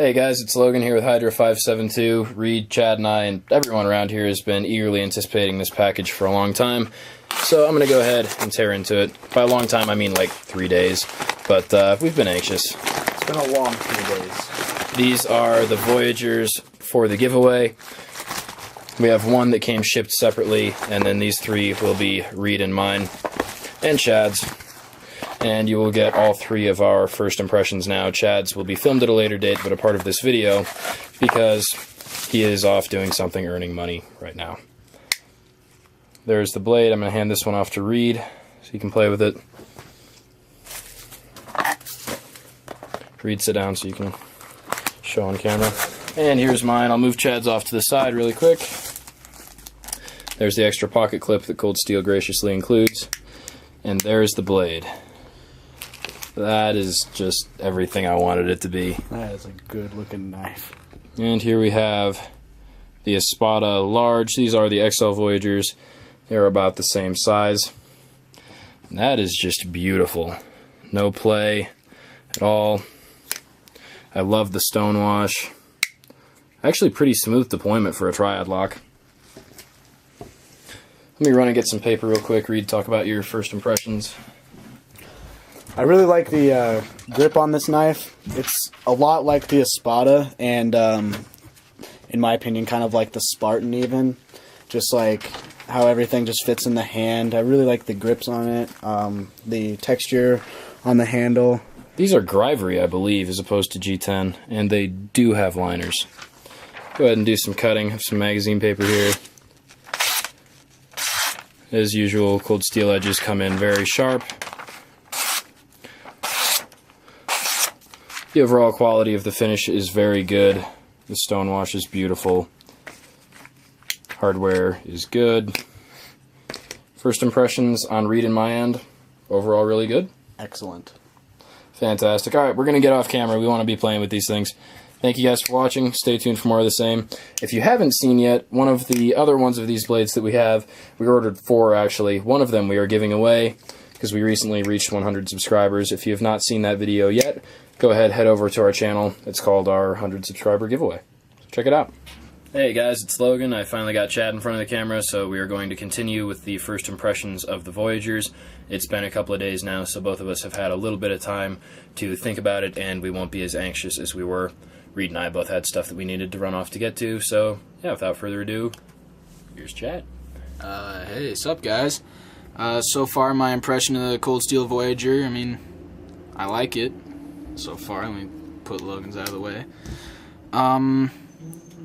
Hey guys, it's Logan here with Hydra 572. Reed, Chad, and I, and everyone around here has been eagerly anticipating this package for a long time. So I'm going to go ahead and tear into it. By a long time, I mean like 3 days. But we've been anxious. It's been a long 3 days. These are the Voyagers for the giveaway. We have one that came shipped separately, and then these three will be Reed and mine, and Chad's. And you will get all three of our first impressions now. Chad's will be filmed at a later date, but a part of this video, because he is off doing something, earning money right now. There's the blade. I'm going to hand this one off to Reed, so he can play with it. Reed, sit down so you can show on camera. And here's mine. I'll move Chad's off to the side really quick. There's the extra pocket clip that Cold Steel graciously includes. And there's the blade. That is just everything I wanted it to be. That is a good looking knife. And here we have the Espada Large. These are the XL Voyagers. They're about the same size. And that is just beautiful. No play at all. I love the stonewash. Actually pretty smooth deployment for a triad lock. Let me run and get some paper real quick. Reed, talk about your first impressions. I really like the grip on this knife. It's a lot like the Espada, and in my opinion, kind of like the Spartan even. Just like how everything just fits in the hand. I really like the grips on it, the texture on the handle. These are Grivery, I believe, as opposed to G10, and they do have liners. Go ahead and do some cutting. Have some magazine paper here. As usual, Cold Steel edges come in very sharp. The overall quality of the finish is very good. The stonewash is beautiful. Hardware is good. First impressions on Reed and my end, overall really good. Excellent. Fantastic. Alright, we're going to get off camera. We want to be playing with these things. Thank you guys for watching. Stay tuned for more of the same. If you haven't seen yet, one of the other ones of these blades that we have, we ordered 4 actually. One of them we are giving away because we recently reached 100 subscribers. If you have not seen that video yet, go ahead, head over to our channel. It's called our 100 subscriber giveaway. So check it out. Hey guys, it's Logan. I finally got Chad in front of the camera, so we are going to continue with the first impressions of the Voyagers. It's been a couple of days now, so both of us have had a little bit of time to think about it, and we won't be as anxious as we were. Reed and I both had stuff that we needed to run off to get to, so yeah, without further ado, here's Chad. Hey, sup guys? So far my impression of the Cold Steel Voyager, I mean, I like it. So far, let me put Logan's out of the way.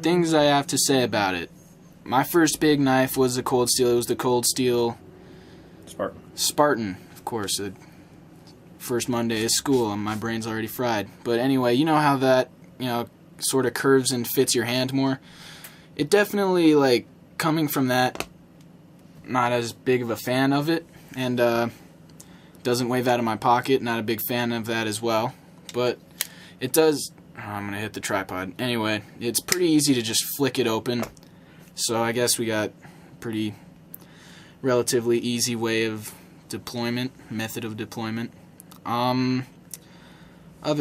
Things I have to say about it. My first big knife was the Cold Steel. It was the Cold Steel Spartan, of course. First Monday of school, and my brain's already fried. But anyway, you know how that, sort of curves and fits your hand more? It definitely, like, coming from that, not as big of a fan of it, and doesn't wave out of my pocket. Not a big fan of that as well. But it does... Oh, I'm going to hit the tripod. Anyway, it's pretty easy to just flick it open. So I guess we got pretty relatively easy way of deployment, method of deployment. Other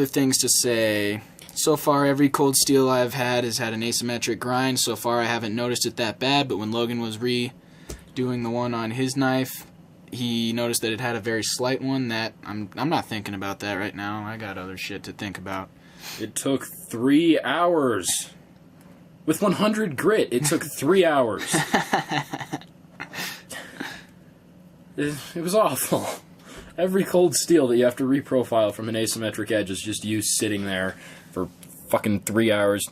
things to say. So far, every Cold Steel I've had has had an asymmetric grind. So far, I haven't noticed it that bad, but when Logan was redoing the one on his knife, he noticed that it had a very slight one. That I'm not thinking about that right now. I got other shit to think about. It took 3 hours. With 100 grit, it took 3 hours. It was awful. Every Cold Steel that you have to reprofile from an asymmetric edge is just you sitting there for fucking 3 hours.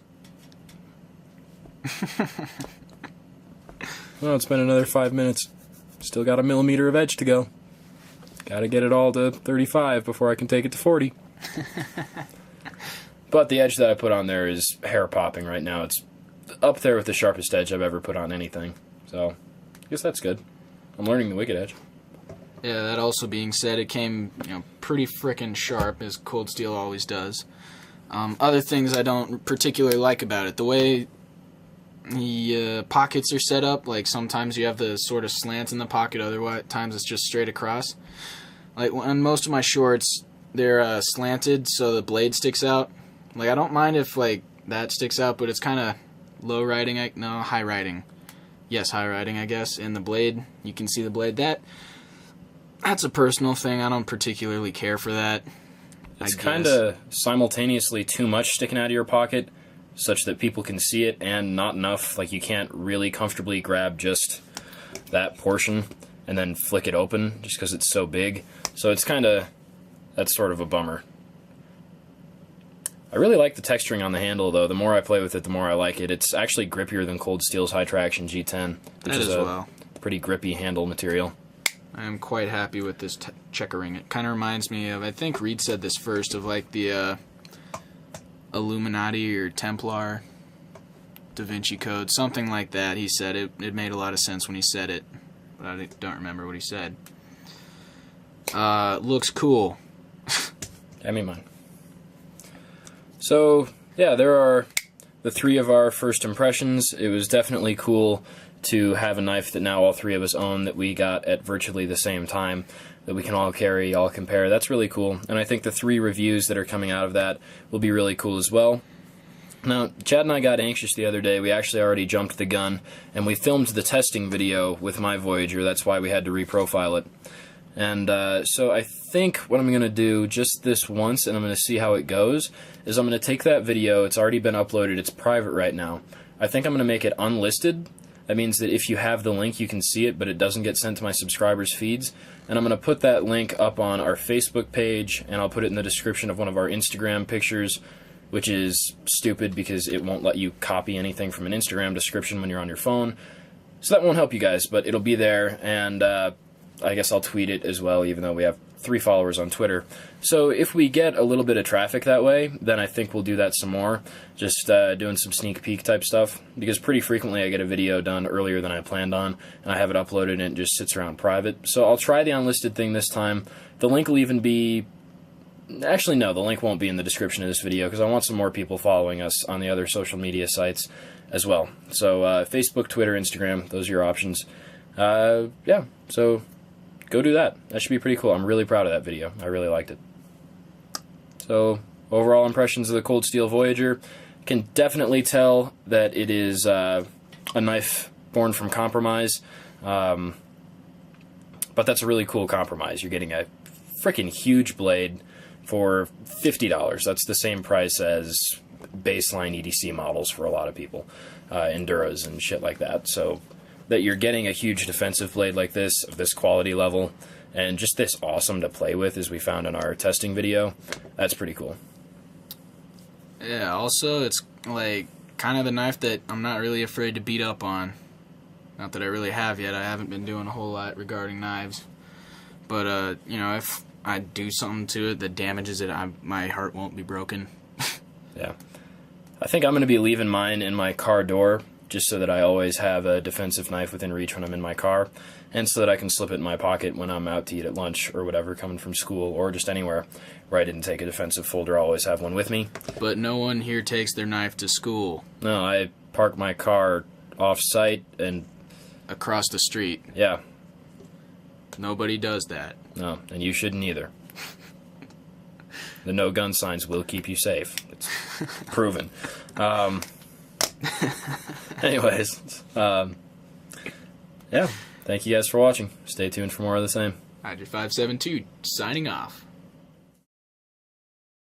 Well, it's been another 5 minutes. Still got a millimeter of edge to go. Gotta get it all to 35 before I can take it to 40. But the edge that I put on there is hair-popping right now. It's up there with the sharpest edge I've ever put on anything. So, I guess that's good. I'm learning the wicked edge. Yeah, that also being said, it came, pretty frickin' sharp, as Cold Steel always does. Other things I don't particularly like about it, the way the pockets are set up, like sometimes you have the sort of slant in the pocket, other times it's just straight across. Like on most of my shorts, they're slanted so the blade sticks out, Like, I don't mind if, like, that sticks out, but it's kind of low riding. High riding. Yes, high riding, I guess. And the blade, you can see the blade. That's a personal thing. I don't particularly care for that. It's kind of simultaneously too much sticking out of your pocket, such that people can see it, and not enough. Like, you can't really comfortably grab just that portion and then flick it open just because it's so big. So it's that's sort of a bummer. I really like the texturing on the handle, though. The more I play with it, the more I like it. It's actually grippier than Cold Steel's High Traction G10, which is a pretty grippy handle material. I am quite happy with this checkering. It kind of reminds me of, I think Reed said this first, of like the Illuminati or Templar Da Vinci Code, something like that. He said it made a lot of sense when he said it, but I don't remember what he said. Looks cool. Hand me mine. So, yeah, there are the 3 of our first impressions. It was definitely cool to have a knife that now all 3 of us own, that we got at virtually the same time, that we can all carry, all compare. That's really cool, and I think the 3 reviews that are coming out of that will be really cool as well. Now, Chad and I got anxious the other day. We actually already jumped the gun, and we filmed the testing video with my Voyager. That's why we had to reprofile it. And so I think what I'm going to do just this once, and I'm going to see how it goes, is I'm going to take that video. It's already been uploaded. It's private right now. I think I'm going to make it unlisted. That means that if you have the link, you can see it, but it doesn't get sent to my subscribers' feeds. And I'm going to put that link up on our Facebook page, and I'll put it in the description of one of our Instagram pictures, which is stupid because it won't let you copy anything from an Instagram description when you're on your phone. So that won't help you guys, but it'll be there, and I guess I'll tweet it as well, even though we have 3 followers on Twitter. So if we get a little bit of traffic that way, then I think we'll do that some more, just doing some sneak peek type stuff, because pretty frequently I get a video done earlier than I planned on, and I have it uploaded and it just sits around private. So I'll try the unlisted thing this time. The link will even be... Actually, no, the link won't be in the description of this video, because I want some more people following us on the other social media sites as well. So Facebook, Twitter, Instagram, those are your options. Yeah, so... go do that. That should be pretty cool. I'm really proud of that video. I really liked it. So, overall impressions of the Cold Steel Voyager. Can definitely tell that it is a knife born from compromise. But that's a really cool compromise. You're getting a freaking huge blade for $50. That's the same price as baseline EDC models for a lot of people. Enduras and shit like that. So... that you're getting a huge defensive blade like this, of this quality level, and just this awesome to play with, as we found in our testing video, that's pretty cool. Yeah, also, it's, like, kind of the knife that I'm not really afraid to beat up on. Not that I really have yet. I haven't been doing a whole lot regarding knives. But, you know, if I do something to it that damages it, my heart won't be broken. Yeah. I think I'm going to be leaving mine in my car door, just so that I always have a defensive knife within reach when I'm in my car, and so that I can slip it in my pocket when I'm out to eat at lunch or whatever, coming from school, or just anywhere where I didn't take a defensive folder. I always have one with me. But no one here takes their knife to school. No, I park my car off-site and... across the street. Yeah. Nobody does that. No, and you shouldn't either. The no gun signs will keep you safe. It's proven. Anyways, yeah, thank you guys for watching. Stay tuned for more of the same. Hydra572 signing off.